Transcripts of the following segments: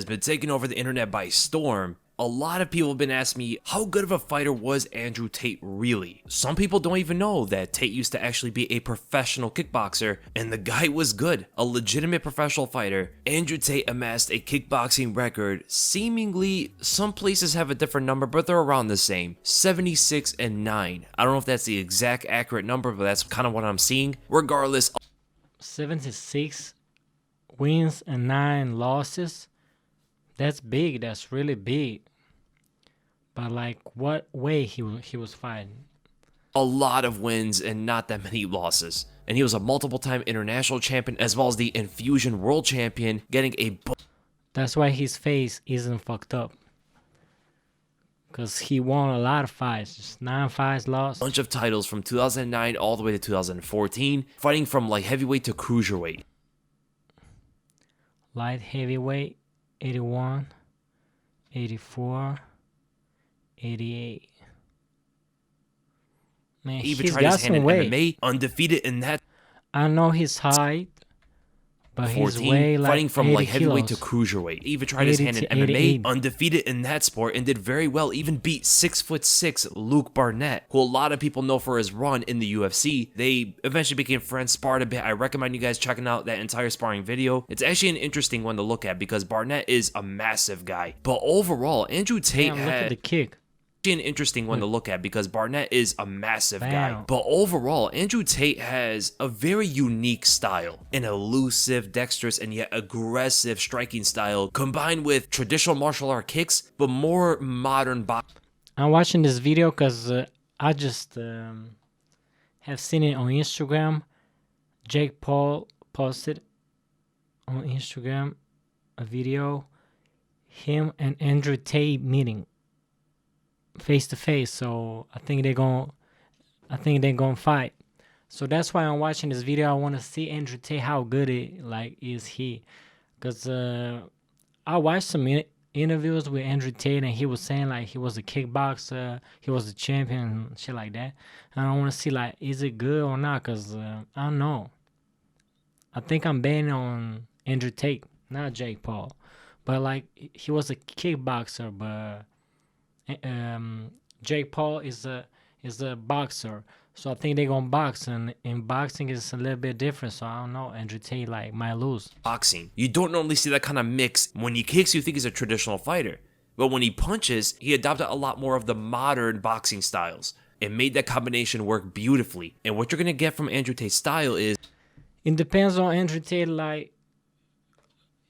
has been taking over the internet by storm, a lot of people have been asking me, how good of a fighter was Andrew Tate really? Some people don't even know that Tate used to actually be a professional kickboxer, and the guy was good, a legitimate professional fighter. Andrew Tate amassed a kickboxing record, seemingly, some places have a different number, but they're around the same, 76-9. I don't know if that's the exact accurate number, but that's kind of what I'm seeing. Regardless, 76 wins and 9 losses. That's big. That's really big. But like, what way he was fighting? a lot of wins and not that many losses. And he was a multiple-time international champion as well as the Infusion World Champion, getting a... That's why his face isn't fucked up. Because he won a lot of fights. Just 9 fights lost. bunch of titles from 2009 all the way to 2014, fighting from light heavyweight to cruiserweight. Light heavyweight, 81, 84, 88. Man, He even he's tried got his hand in some weight. MMA, undefeated in that. I know his height, but he's 14, way like fighting from 80 light heavyweight to kilos. cruiserweight. He even tried his 80 hand in to MMA, 88. undefeated in that sport, and did very well. Even beat 6'6" Luke Barnett, who a lot of people know for his run in the UFC. They eventually became friends, sparred a bit. I recommend you guys checking out that entire sparring video. It's actually an interesting one to look at because Barnett is a massive guy. But overall, Andrew Tate Damn, look at had the kick. an interesting one to look at because Barnett is a massive guy. Bam. But overall, Andrew Tate has a very unique style, an elusive, dexterous, and yet aggressive striking style combined with traditional martial art kicks, but more modern boxing. I'm watching this video because I just have seen it on Instagram. Jake Paul posted on Instagram a video, him and Andrew Tate meeting face to face. So I think they're gonna fight. So that's why I'm watching this video. I want to see Andrew Tate, how good is he? Because I watched some interviews with Andrew Tate, and he was saying like he was a kickboxer, he was a champion, and shit like that. And I want to see like, is it good or not? Because I don't know. I think I'm betting on Andrew Tate, not Jake Paul. But like, he was a kickboxer, but Jake Paul is a boxer. So I think they're gonna box, and in boxing is a little bit different. So I don't know. Andrew Tate like might lose. You don't normally see that kind of mix. When he kicks, you think he's a traditional fighter. But when he punches, he adopted a lot more of the modern boxing styles. It made that combination work beautifully. And what you're gonna get from Andrew Tate's style is... It depends on Andrew Tate. Like,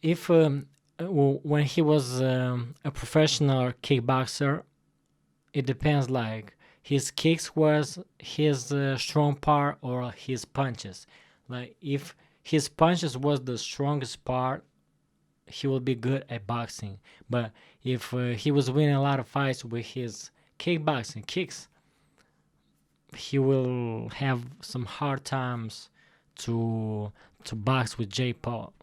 if when he was a professional kickboxer, it depends. Like, his kicks was his strong part or his punches. Like, if his punches was the strongest part, he will be good at boxing. But if he was winning a lot of fights with his kickboxing kicks, he will have some hard times to box with Jake Paul.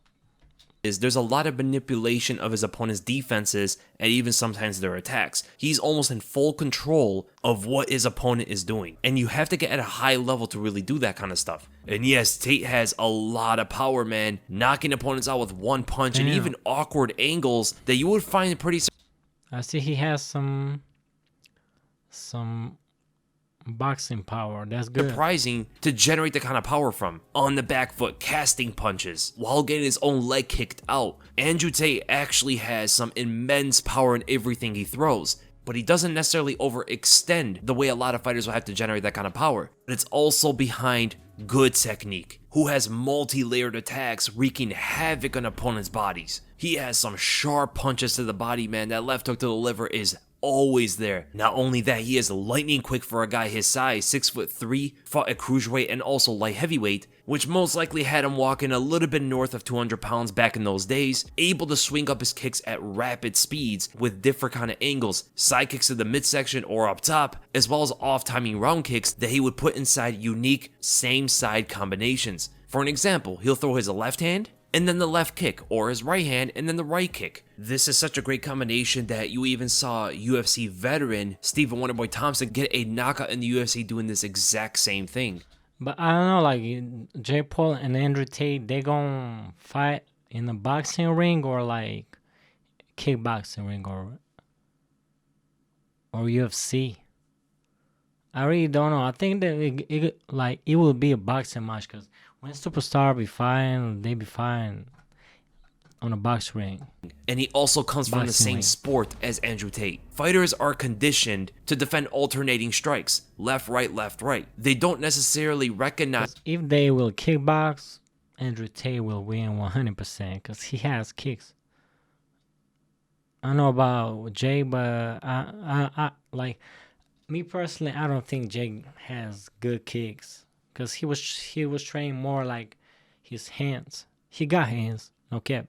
There's a lot of manipulation of his opponent's defenses and even sometimes their attacks. He's almost in full control of what his opponent is doing. And you have to get at a high level to really do that kind of stuff. And yes, Tate has a lot of power, man. Knocking opponents out with one punch and even awkward angles that you would find pretty... I see he has some boxing power. That's good. surprising to generate the kind of power from. On the back foot, casting punches, while getting his own leg kicked out. Andrew Tate actually has some immense power in everything he throws, but he doesn't necessarily overextend the way a lot of fighters will have to generate that kind of power. But it's also behind good technique, who has multi-layered attacks wreaking havoc on opponents' bodies. He has some sharp punches to the body, man. That left hook to the liver is always there. Not only that, he is lightning quick for a guy his size, 6'3", fought at cruiserweight and also light heavyweight, which most likely had him walking a little bit north of 200 pounds back in those days, able to swing up his kicks at rapid speeds with different kind of angles, side kicks to the midsection or up top, as well as off-timing round kicks that he would put inside unique same-side combinations. For an example, he'll throw his left hand, and then the left kick, or his right hand, and then the right kick. This is such a great combination that you even saw UFC veteran Stephen Wonderboy Thompson get a knockout in the UFC doing this exact same thing. But I don't know, like, Jake Paul and Andrew Tate, they gonna fight in the boxing ring or like kickboxing ring or UFC. I really don't know. I think that it will be a boxing match, because when superstar be fighting, they be fighting on a box ring. And he also comes from the Boxing same ring. sport as Andrew Tate. Fighters are conditioned to defend alternating strikes, left, right, left, right. They don't necessarily recognize 'Cause if they will kickbox, Andrew Tate will win 100% because he has kicks. I don't know about Jay, but I like me personally. I don't think Jay has good kicks because he was trained more like his hands. He got hands, no cap.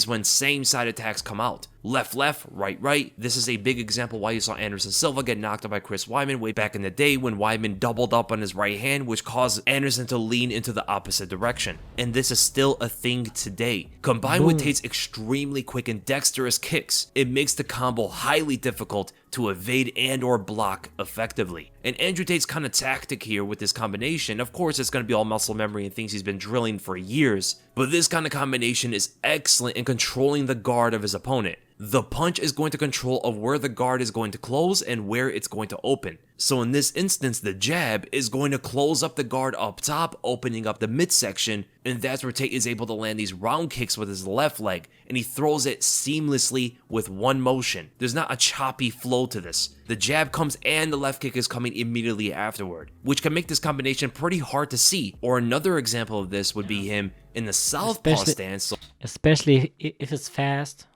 when same side attacks come out. Left, left, right, right. This is a big example why you saw Anderson Silva get knocked out by Chris Weidman way back in the day when Weidman doubled up on his right hand, which caused Anderson to lean into the opposite direction. And this is still a thing today. Combined with Boom. Tate's extremely quick and dexterous kicks, it makes the combo highly difficult to evade and or block effectively. And Andrew Tate's kind of tactic here with this combination, of course it's going to be all muscle memory and things he's been drilling for years, but this kind of combination is excellent in controlling the guard of his opponent. The punch is going to control of where the guard is going to close and where it's going to open. So in this instance, the jab is going to close up the guard up top, opening up the midsection, and that's where Tate is able to land these round kicks with his left leg, and he throws it seamlessly with one motion. There's not a choppy flow to this. The jab comes and the left kick is coming immediately afterward, which can make this combination pretty hard to see. Or another example of this would be him in the southpaw stance. Especially if it's fast.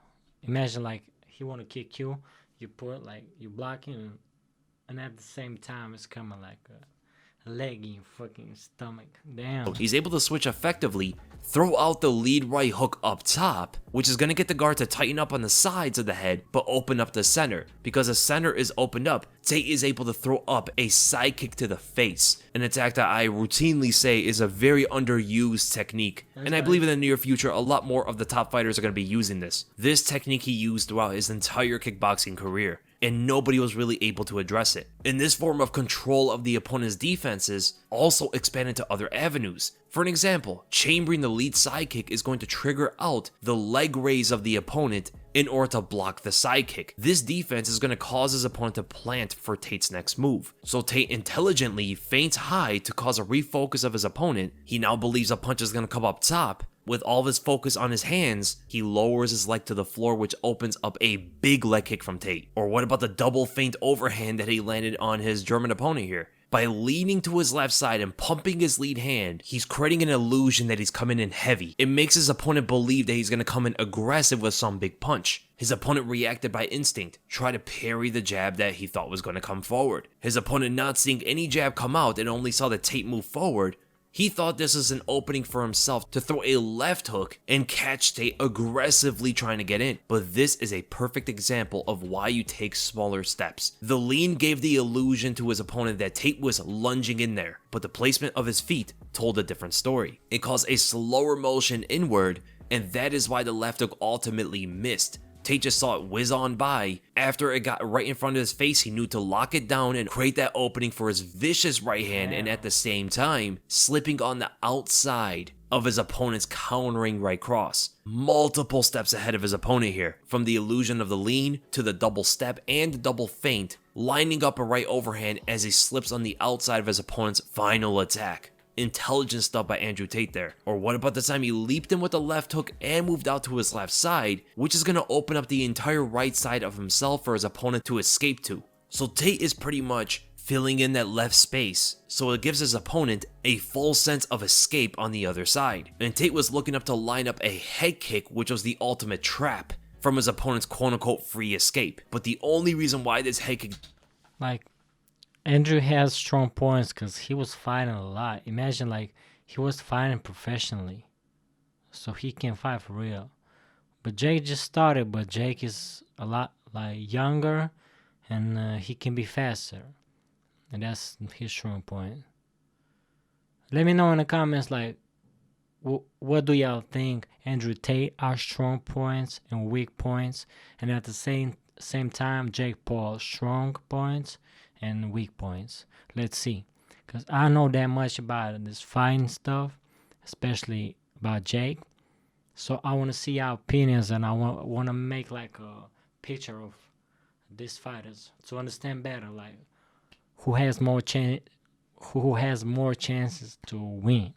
Imagine like he want to kick you, you put like you block him, and at the same time it's coming like a leg in your fucking stomach. Damn. He's able to switch effectively, throw out the lead right hook up top, which is going to get the guard to tighten up on the sides of the head, but open up the center. Because the center is opened up, Tate is able to throw up a side kick to the face, an attack that I routinely say is a very underused technique. And I believe in the near future, a lot more of the top fighters are going to be using this. This technique he used throughout his entire kickboxing career, and nobody was really able to address it. And this form of control of the opponent's defenses also expanded to other avenues. For an example, chambering the lead side kick is going to trigger out the leg raise of the opponent in order to block the side kick. This defense is going to cause his opponent to plant for Tate's next move. So Tate intelligently feints high to cause a refocus of his opponent. He now believes a punch is going to come up top. With all of his focus on his hands, he lowers his leg to the floor, which opens up a big leg kick from Tate. Or what about the double feint overhand that he landed on his German opponent here? By leaning to his left side and pumping his lead hand, he's creating an illusion that he's coming in heavy. It makes his opponent believe that he's going to come in aggressive with some big punch. His opponent reacted by instinct, tried to parry the jab that he thought was going to come forward. His opponent not seeing any jab come out and only saw the Tate move forward, he thought this was an opening for himself to throw a left hook and catch Tate aggressively trying to get in. But this is a perfect example of why you take smaller steps. The lean gave the illusion to his opponent that Tate was lunging in there, but the placement of his feet told a different story. It caused a slower motion inward, and that is why the left hook ultimately missed. Tate just saw it whiz on by. After it got right in front of his face, he knew to lock it down and create that opening for his vicious right hand, and at the same time, slipping on the outside of his opponent's countering right cross. Multiple steps ahead of his opponent here, from the illusion of the lean to the double step and the double feint, lining up a right overhand as he slips on the outside of his opponent's final attack. Intelligent stuff by Andrew Tate there. Or what about the time he leaped in with the left hook and moved out to his left side, which is going to open up the entire right side of himself for his opponent to escape to. So Tate is pretty much filling in that left space, so it gives his opponent a full sense of escape on the other side. And Tate was looking up to line up a head kick, which was the ultimate trap from his opponent's quote-unquote free escape. But the only reason why this head kick... Like, Andrew has strong points because he was fighting a lot. Imagine like he was fighting professionally, so he can fight for real. But Jake just started, but Jake is a lot like younger, and he can be faster, and that's his strong point. Let me know in the comments like what do y'all think Andrew Tate are strong points and weak points, and at the same time Jake Paul strong points and weak points. Let's see, because I know that much about this fighting stuff, especially about Jake. So I want to see our opinions, and I want to make like a picture of these fighters to understand better, like who has more chances to win.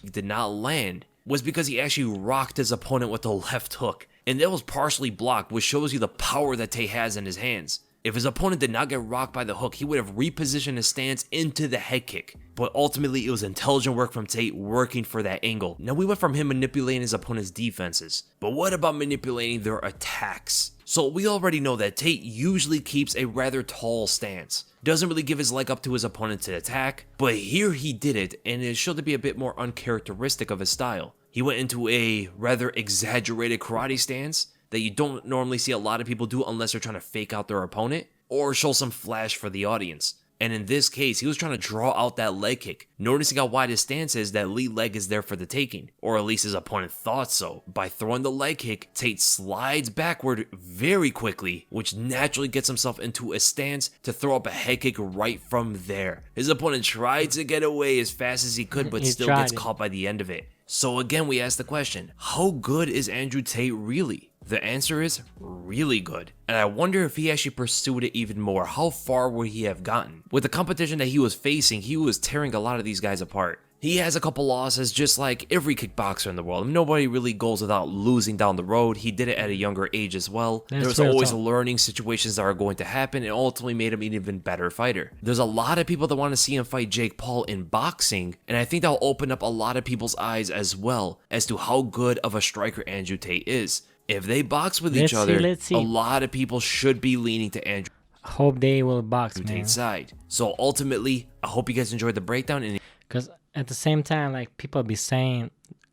Did not land was because he actually rocked his opponent with the left hook, and that was partially blocked, which shows you the power that Tate has in his hands. If his opponent did not get rocked by the hook, he would have repositioned his stance into the head kick. But ultimately, it was intelligent work from Tate working for that angle. Now, we went from him manipulating his opponent's defenses, but what about manipulating their attacks? So we already know that Tate usually keeps a rather tall stance. Doesn't really give his leg up to his opponent to attack, but here he did it, and it showed to be a bit more uncharacteristic of his style. He went into a rather exaggerated karate stance that you don't normally see a lot of people do unless they're trying to fake out their opponent or show some flash for the audience. And in this case, he was trying to draw out that leg kick, noticing how wide his stance is, that lead leg is there for the taking, or at least his opponent thought so. By throwing the leg kick, Tate slides backward very quickly, which naturally gets himself into a stance to throw up a head kick right from there. His opponent tried to get away as fast as he could, but still gets caught by the end of it. So again, we ask the question, how good is Andrew Tate really? The answer is really good, and I wonder if he actually pursued it even more. How far would he have gotten? With the competition that he was facing, he was tearing a lot of these guys apart. He has a couple losses just like every kickboxer in the world. Nobody really goes without losing down the road. He did it at a younger age as well. There's always learning situations that are going to happen, and ultimately made him an even better fighter. There's a lot of people that want to see him fight Jake Paul in boxing, and I think that'll open up a lot of people's eyes as well as to how good of a striker Andrew Tate is. If they box with each other, a lot of people should be leaning to Andrew. Hope they will box, man. Tate's side. So ultimately, I hope you guys enjoyed the breakdown. Because at the same time, like, people be saying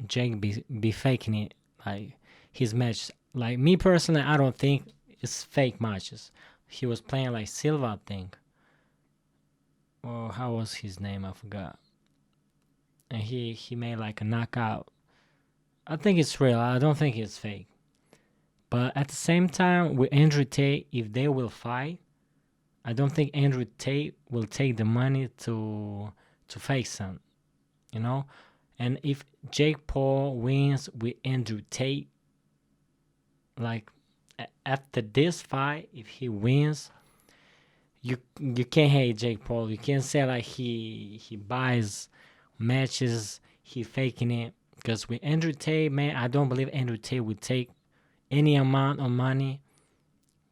Jake be faking it, like his match. Like, me personally, I don't think it's fake matches. He was playing like Silva, I think. Or how was his name? I forgot. And he made like a knockout. I think it's real. I don't think it's fake. But at the same time, with Andrew Tate, if they will fight, I don't think Andrew Tate will take the money to fake something, you know? And if Jake Paul wins with Andrew Tate, like, after this fight, if he wins, you can't hate Jake Paul. You can't say like he buys matches, he faking it. Because with Andrew Tate, man, I don't believe Andrew Tate would take any amount of money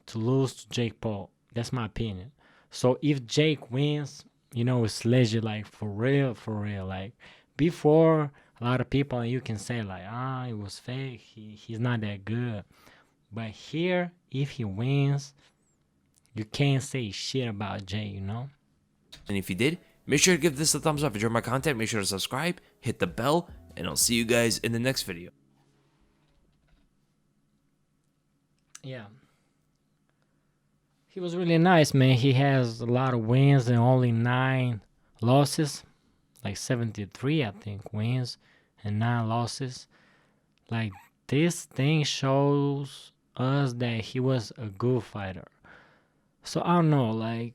to lose to Jake Paul. That's my opinion. So if Jake wins, you know, it's legit, like, for real. Like, before, a lot of people, you can say like, it was fake, he's not that good. But here, if he wins, you can't say shit about Jay, you know? And if you did, make sure to give this a thumbs up. If you enjoyed my content, make sure to subscribe, hit the bell, and I'll see you guys in the next video. Yeah. He was really nice, man. He has a lot of wins and only 9 losses. Like 73, I think, wins and 9 losses. Like, this thing shows us that he was a good fighter. So, I don't know, like,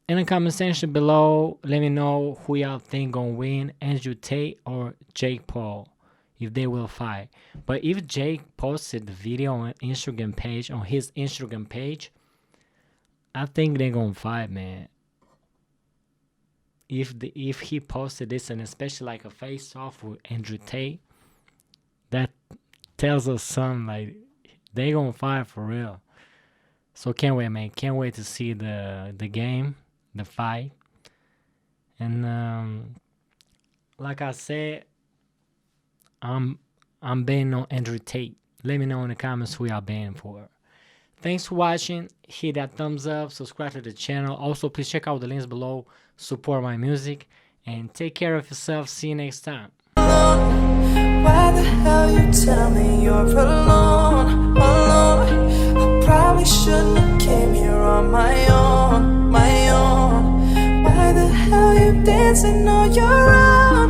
in the comment section below, let me know who y'all think gonna win, Andrew Tate or Jake Paul, if they will fight. But if Jake posted the video on Instagram page, on his Instagram page, I think they're gonna fight, man. If he posted this, and especially like a face-off with Andrew Tate, that tells us something, like, they gonna fight for real. So can't wait, man. Can't wait to see the game, the fight. And like I said, I'm betting on Andrew Tate. Let me know in the comments who y'all betting for. Thanks for watching. Hit that thumbs up, subscribe to the channel. Also, please check out the links below. Support my music, and take care of yourself. See you next time. Why the hell you tell me you're alone?